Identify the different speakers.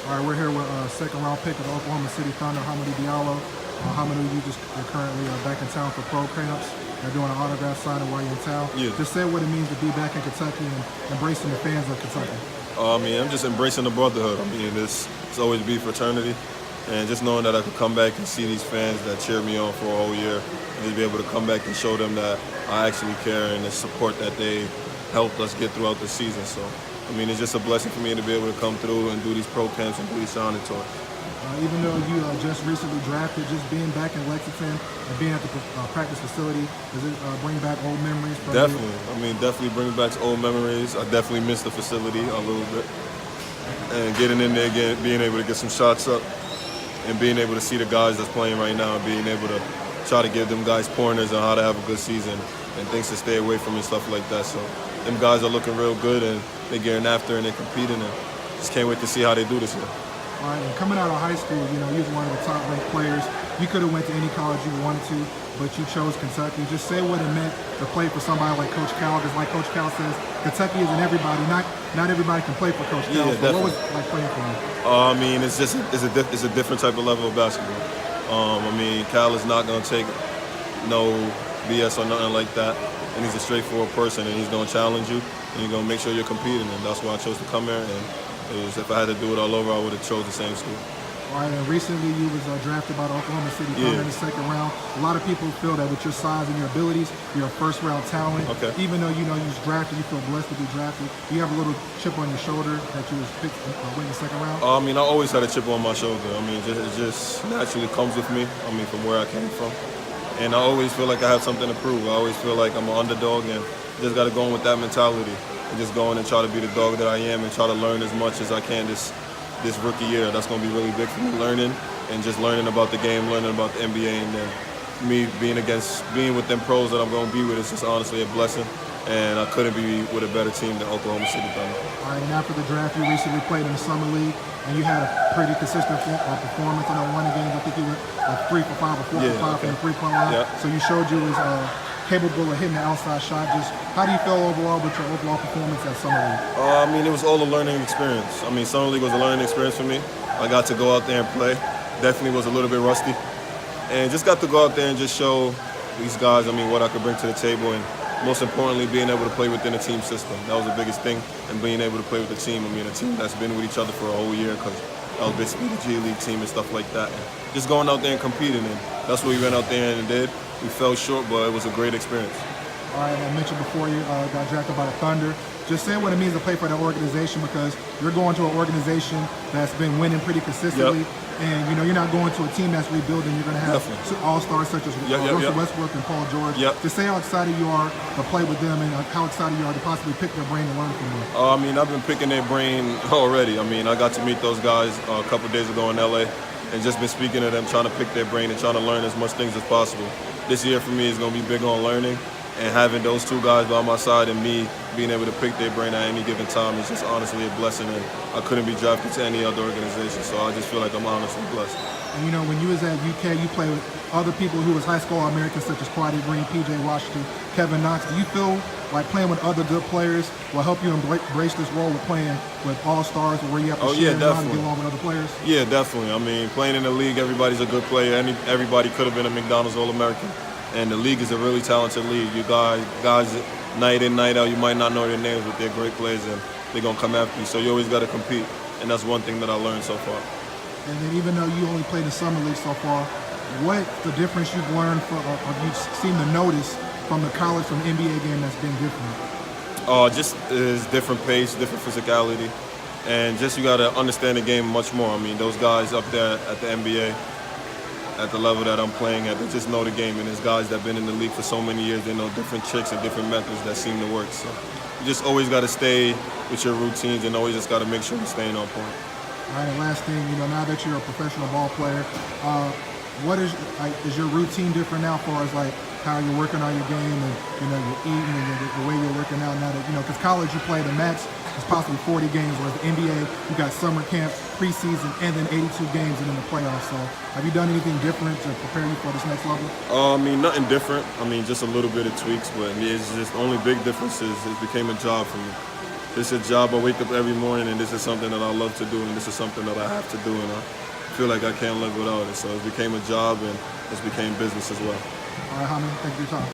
Speaker 1: All right, we're here with second-round pick of the Oklahoma City Thunder, Hamidou Diallo. Hamidou, you're currently back in town for pro camps. You're doing an autograph signing while you're in town.
Speaker 2: Yeah.
Speaker 1: Just say what it means to be back in Kentucky and embracing the fans of Kentucky.
Speaker 2: I'm just embracing the brotherhood. It's always be fraternity. And just knowing that I could come back and see these fans that cheered me on for a whole year, and just be able to come back and show them that I actually care and the support that they helped us get throughout the season. So, it's just a blessing for me to be able to come through and do these pro camps and do these signing tours.
Speaker 1: Even though you just recently drafted, just being back in Lexington and being at the practice facility, does it bring back old memories from
Speaker 2: Definitely.
Speaker 1: you?
Speaker 2: Definitely bring back old memories. I definitely miss the facility a little bit. And getting in there again, being able to get some shots up, and being able to see the guys that's playing right now, and being able to try to give them guys pointers on how to have a good season and things to stay away from and stuff like that. So them guys are looking real good, and they're getting after and they're competing, and just can't wait to see how they do this year.
Speaker 1: All right, and coming out of high school, you was one of the top-ranked players. You could have went to any college you wanted to, but you chose Kentucky. Just say what it meant to play for somebody like Coach Cal, because like Coach Cal says, Kentucky isn't everybody. Not everybody can play for Coach Cal.
Speaker 2: Yeah,
Speaker 1: so what was it like playing for him?
Speaker 2: It's a different type of level of basketball. Cal is not going to take no BS or nothing like that, and he's a straightforward person, and he's going to challenge you, and he's going to make sure you're competing, and that's why I chose to come here. And if I had to do it all over, I would have chose the same school.
Speaker 1: All right, and recently you was drafted by the Oklahoma City Thunder in the second round. A lot of people feel that with your size and your abilities, you're a first-round talent.
Speaker 2: Okay.
Speaker 1: Even though you was drafted, you feel blessed to be drafted. Do you have a little chip on your shoulder that you was picked in the second round?
Speaker 2: I always had a chip on my shoulder. It just naturally comes with me. From where I came from, and I always feel like I have something to prove. I always feel like I'm an underdog, and just got to go in with that mentality. And just go in and try to be the dog that I am and try to learn as much as I can this rookie year. That's going to be really big for me, learning about the game, learning about the NBA, and then me being with them pros that I'm going to be with is just honestly a blessing. And I couldn't be with a better team than Oklahoma City Thunder.
Speaker 1: All right, and after the draft, you recently played in the Summer League, and you had a pretty consistent performance. I know one of the games, I think you went 3 for 5 or 4 for 5 from the three-point line.
Speaker 2: Yeah.
Speaker 1: So you showed you was capable of hitting the outside shot. Just how do you feel overall with your overall performance at Summer League?
Speaker 2: It was all a learning experience. Summer League was a learning experience for me. I got to go out there and play. Definitely was a little bit rusty. And just got to go out there and just show these guys, what I could bring to the table, and most importantly, being able to play within a team system. That was the biggest thing, and being able to play with a team. A team that's been with each other for a whole year, because that was basically the G League team and stuff like that. And just going out there and competing, and that's what we went out there and did. We fell short, but it was a great experience.
Speaker 1: All right, I mentioned before you got drafted by the Thunder. Just say what it means to play for that organization, because you're going to an organization that's been winning pretty consistently.
Speaker 2: Yep.
Speaker 1: And you're not going to a team that's rebuilding. You're going to have all-stars such as Russel Westbrook and Paul George. Just say how excited you are to play with them, and how excited you are to possibly pick their brain and learn from them.
Speaker 2: I've been picking their brain already. I got to meet those guys a couple days ago in LA, and just been speaking to them, trying to pick their brain and trying to learn as much things as possible. This year for me is going to be big on learning, and having those two guys by my side and me being able to pick their brain at any given time is just honestly a blessing, and I couldn't be drafted to any other organization, so I just feel like I'm honestly blessed.
Speaker 1: And when you was at UK, you played with other people who was high school All-Americans such as Quaddy Green, P.J. Washington, Kevin Knox. Do you feel like playing with other good players will help you embrace this role of playing with all-stars, where you have to share and get along with other players?
Speaker 2: Yeah, definitely. Playing in the league, everybody's a good player. Everybody could have been a McDonald's All-American. And the league is a really talented league. You guys night in, night out, you might not know their names, but they're great players, and they're going to come after you. So you always got to compete, and that's one thing that I learned so far.
Speaker 1: And then even though you only played the Summer League so far, what's the difference you've learned or you've seen to notice from the college, from the NBA game that's been different?
Speaker 2: Just is different pace, different physicality, and just you got to understand the game much more. Those guys up there at the NBA, at the level that I'm playing at, they just know the game, and there's guys that have been in the league for so many years, they know different tricks and different methods that seem to work. So you just always got to stay with your routines, and always just got to make sure you're staying on point.
Speaker 1: All right, and last thing, now that you're a professional ball player, what is your routine different now as far as how you're working on your game, and you're eating, and the way you're working out now that because college you play the max is possibly 40 games, whereas the NBA you got summer camp, preseason, and then 82 games and then the playoffs. So have you done anything different to prepare you for this next level?
Speaker 2: Nothing different. Just a little bit of tweaks, but it's just the only big difference is it became a job for me. It's a job. I wake up every morning, and this is something that I love to do, and this is something that I have to do, and I feel like I can't live without it. So it became a job, and it became business as well.
Speaker 1: All right, Hamid, thank you for your time.